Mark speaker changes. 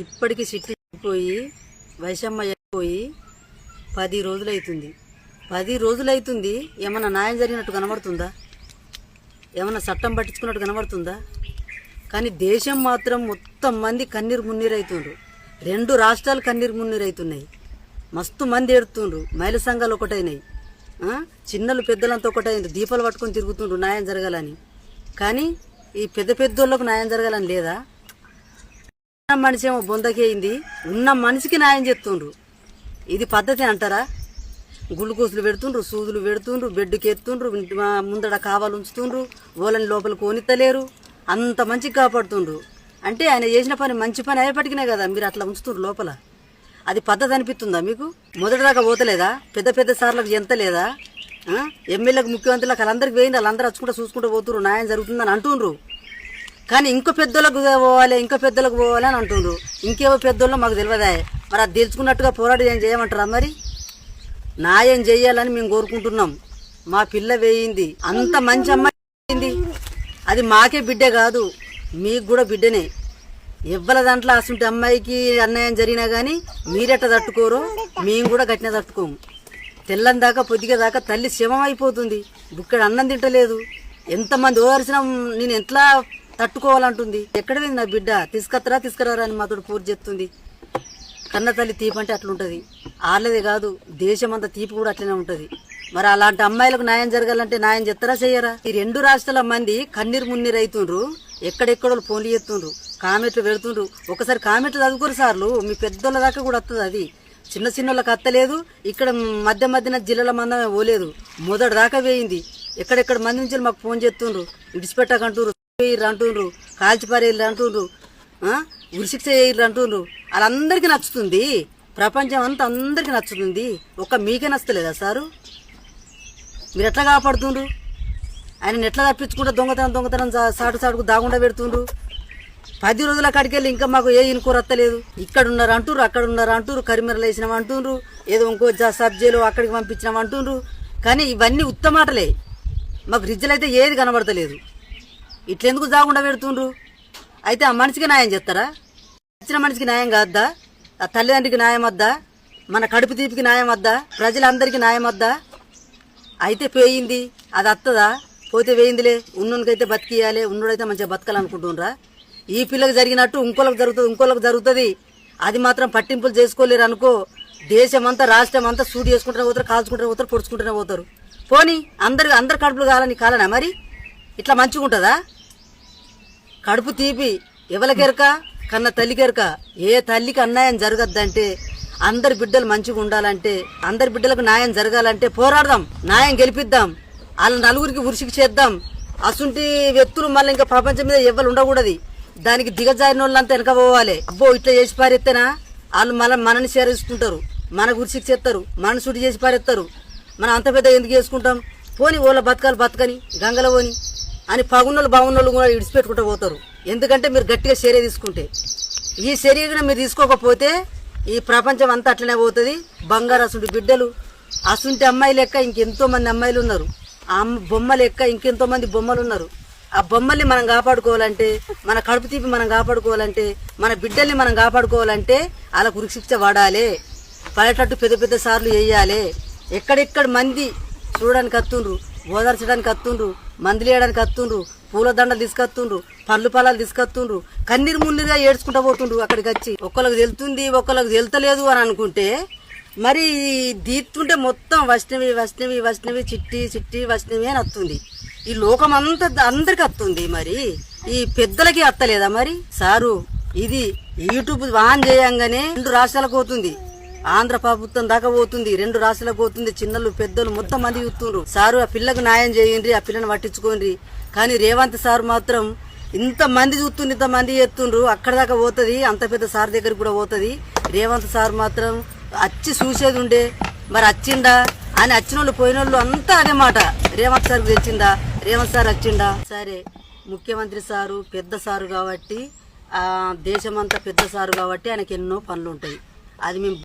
Speaker 1: ఇప్పటికి చిట్టిపోయి వైశమ్మ అయిపోయి 10 రోజులైతుంది. 10 రోజులైతుంది. ఏమన్నా న్యాయం జరిగినట్టు కనబడుతుందా? ఏమన్నా చట్టం పట్టించుకున్నట్టు కనబడుతుందా? కానీ దేశం మాత్రం మొత్తం మంది కన్నీరు మున్నీరైతుండ్రు. 2 రాష్ట్రాలు కన్నీరు మున్నీరైతున్నాయి. మస్తు మంది ఏడుతుండ్రు. మహిళా సంఘాలు ఒకటైనాయి, చిన్నలు పెద్దలంతా ఒకటైంది. దీపాలు పట్టుకొని తిరుగుతుండ్రు న్యాయం జరగాలని. కానీ ఈ పెద్దోళ్ళకు న్యాయం జరగాలని లేదా? ఉన్న మనిషి ఏమో బొందకేయింది, ఉన్న మనిషికి న్యాయం చేస్తుండ్రు. ఇది పద్ధతి అంటారా? గుళ్ళుకోసులు పెడుతుండ్రు, సూదులు పెడుతుండ్రు, బెడ్డుకి ఎత్తుండ్రు, ముందడ కావాలి ఉంచుతుండ్రు, ఓలని లోపల కోనిత్తలేరు. అంత మంచిగా కాపాడుతుండ్రు. అంటే ఆయన చేసిన పని మంచి పని అయ్యేపటికినే కదా మీరు అట్లా ఉంచుతుండ్రు లోపల. అది పద్ధతి అనిపిస్తుందా మీకు? మొదటిదాకా పోతలేదా? పెద్ద సార్లకు ఎంత లేదా? ఎమ్మెల్యేలకు ముఖ్యమంత్రులకు వాళ్ళందరికి పోయింది, వాళ్ళందరూ వచ్చుకుంటూ చూసుకుంటూ పోతున్నారు, న్యాయం జరుగుతుందని అంటుండ్రు. కానీ ఇంకో పెద్దోళ్ళకు పోవాలి, ఇంకో పెద్దోళ్ళకు పోవాలి అని అంటుండ్రు. ఇంకేవో పెద్దోళ్ళు మాకు తెలియదా? మరి అది తెలుసుకున్నట్టుగా పోరాటం ఏం చేయమంటారా? మరి న్యాయం చేయాలని మేము కోరుకుంటున్నాం. మా పిల్ల వేయింది, అంత మంచి అమ్మాయి వేయింది. అది మాకే బిడ్డే కాదు, మీకు కూడా బిడ్డనే. ఎవ్వల దాంట్లో అసంటి అమ్మాయికి అన్యాయం జరిగినా కానీ మీరెట్ట తట్టుకోరు, మేము కూడా గట్టిన తట్టుకోము. తెల్లని దాకా పొద్దుగా దాకా తల్లి శవం అయిపోతుంది, బుక్కడ అన్నం తింటలేదు. ఎంతమంది ఓదర్చినా నేను ఎట్లా తట్టుకోవాలంటుంది. ఎక్కడ పోయింది నా బిడ్డ? తీసుకురారా అని మాతో పూర్తి చేస్తుంది. కన్న తల్లి తీపి అంటే అట్లుంటుంది. ఆర్లేదే కాదు, దేశమంతా తీపి కూడా అట్లనే ఉంటుంది. మరి అలాంటి అమ్మాయిలకు న్యాయం జరగాలంటే న్యాయం చేస్తారా చెయ్యరా? ఈ 2 రాష్ట్రాల మంది కన్నీరు మున్నీరు అవుతుండ్రు. ఎక్కడెక్కడో ఫోన్లు చేస్తుండ్రు, కామెంట్లు పెడుతుండ్రు. ఒకసారి కామెంట్లు చదువుకోరు సార్లు, మీ పెద్దోళ్ళ దాకా కూడా వస్తుంది. అది చిన్న వాళ్ళకి అత్తలేదు. ఇక్కడ మధ్యన జిల్లాల మందమే పోలేదు, మొదటి దాకా వేయింది. ఎక్కడెక్కడ మంది నుంచి మాకు ఫోన్ చేస్తుండ్రు, ఇడిచిపెట్టకంటుండ్రు, అంటుండ్రు, కాల్చిపారేళ్ళు అంటుండ్రు, ఉరిశిక్ష చేయరు అంటుండ్రు. వాళ్ళందరికీ నచ్చుతుంది, ప్రపంచం అంతా అందరికీ నచ్చుతుంది. ఒక్క మీకే నచ్చలేదా సారు? మీరు ఎట్లా కాపాడుతుండ్రు? ఆయన ఎట్లా తప్పించుకుంటూ దొంగతనం సాటుకు దాగుండా పెడుతుండ్రు. 10 రోజుల కాడికెళ్ళి ఇంకా మాకు ఏ ఇనుకోరు వస్తలేదు. ఇక్కడ ఉన్నారు అంటుర్రు, అక్కడ ఉన్నారు అంటుర్రు, కరిమిరలు వేసినాం అంటుండ్రు, ఏదో ఇంకో సబ్జీలు అక్కడికి పంపించినాం అంటుండ్రు. కానీ ఇవన్నీ ఉత్తమాటలే. మాకు రిజ్జలు అయితే ఏది కనబడతలేదు. ఇట్లెందుకు దాగుండా పెడుతుండ్రు? అయితే ఆ మనిషికి న్యాయం చేస్తారా? ఇచ్చిన మనిషికి న్యాయం కాద్దా? ఆ తల్లిదండ్రికి న్యాయం వద్దా? మన కడుపు తీపికి న్యాయం వద్దా? ప్రజలందరికీ న్యాయం వద్దా? అయితే పోయింది, అది వస్తుందా? పోతే వేయిందిలే, ఉన్నోనికైతే బతికియాలి, ఉన్నోడైతే మంచిగా బతకాలనుకుంటున్నారా? ఈ పిల్లకి జరిగినట్టు ఇంకోళ్ళకి జరుగుతుంది. అది మాత్రం పట్టింపులు చేసుకోలేరు అనుకో. దేశమంతా రాష్ట్రం అంతా సూటి చేసుకుంటూనే పోతారు, కాల్చుకుంటూనే పోతారు, పొడుచుకుంటూనే పోతారు. పోనీ అందరి కడుపులు కాలని కాలనా? మరి ఇట్లా మంచిగా ఉంటుందా? కడుపు తీపి ఎవరికెరక? కన్న తల్లికెరక. ఏ తల్లికి అన్యాయం జరగద్దంటే, అందరి బిడ్డలు మంచిగా ఉండాలంటే, అందరి బిడ్డలకు న్యాయం జరగాలంటే పోరాడదాం, న్యాయం గెలిపిద్దాం, వాళ్ళ నలుగురికి ఉరిసికి చేద్దాం. అసుంటి వ్యక్తులు మళ్ళీ ఇంకా ప్రపంచం మీద ఎవరు ఉండకూడదు. దానికి దిగజారిన వాళ్ళంతా వెనక పోవాలి. అబ్బో ఇట్లా చేసి పారెత్తేనా వాళ్ళు మనని చేరేసుకుంటారు, మనకు ఉరిసికి చేస్తారు, మన సుడి చేసి పారెత్తారు. మనం అంత పెద్ద ఎందుకు చేసుకుంటాం? పోని ఓళ్ళ బతకని గంగల పోని అని పగున్నోళ్ళు బాగున్నోళ్ళు కూడా ఇడిచిపెట్టుకుంటూ పోతారు. ఎందుకంటే మీరు గట్టిగా చర్య తీసుకుంటే. ఈ చర్యగా మీరు తీసుకోకపోతే ఈ ప్రపంచం అంతా అట్లనే పోతుంది. బంగారు అసుంటి బిడ్డలు, అసుంటి అమ్మాయి లెక్క ఇంకెంతో మంది అమ్మాయిలు ఉన్నారు. ఆ బొమ్మ లెక్క ఇంకెంతో మంది బొమ్మలు ఉన్నారు. ఆ బొమ్మల్ని మనం కాపాడుకోవాలంటే, మన కడుపు తీపి మనం కాపాడుకోవాలంటే, మన బిడ్డల్ని మనం కాపాడుకోవాలంటే వాళ్ళకు ఉరిశిక్ష వాడాలి. పడేటట్టు పెద్ద సార్లు వేయాలి. ఎక్కడెక్కడ మంది చూడడానికి వస్తుండ్రు, ఓదార్చడానికి వస్తుండ్రు, మందులు వేయడానికి వస్తుండ్రు, పూల దండలు తీసుకొస్తుండ్రు, పళ్ళు పొలాలు తీసుకొస్తుండ్రు, కన్నీరు మున్నీరుగా ఏడ్చుకుంటూ పోతుండ్రు. అక్కడికి వచ్చి ఒక్కళ్ళకి తెలుతుంది, ఒక్కళ్ళకి తెలుతలేదు అని అనుకుంటే మరి దీత్తుంటే మొత్తం వైష్ణవి చిట్టి వైష్ణవి అని వస్తుంది. ఈ లోకం అంతా అందరికి వస్తుంది. మరి ఈ పెద్దలకి అత్తలేదా? మరి సారు ఇది యూట్యూబ్ ఆన్ చేయంగానే 2 రాష్ట్రాలకు పోతుంది, ఆంధ్ర ప్రభుత్వం దాకా పోతుంది, 2 రాష్ట్రాలకు పోతుంది. చిన్నలు పెద్దలు మొత్తం మంది చూస్తుండ్రు. సారు ఆ పిల్లకు న్యాయం చేయండి, ఆ పిల్లని పట్టించుకోండి. కానీ రేవంత్ సార్ మాత్రం ఇంతమంది చూస్తుండ్రు, ఇంతమంది చేస్తుండ్రు, అక్కడ దాకా పోతుంది, అంత పెద్ద సార్ దగ్గరికి కూడా పోతుంది. రేవంత్ సార్ మాత్రం వచ్చి చూసేది ఉండే. మరి వచ్చిండా అని వచ్చిన వాళ్ళు పోయిన వాళ్ళు అంతా అదే మాట. రేవంత్ సార్కి తెలిసిందా? రేవంత్ సార్ వచ్చిండా? సరే, ముఖ్యమంత్రి సారు పెద్ద సారు కాబట్టి, దేశమంతా పెద్ద సారు కాబట్టి ఆయనకి ఎన్నో పనులు ఉంటాయి. అది మేము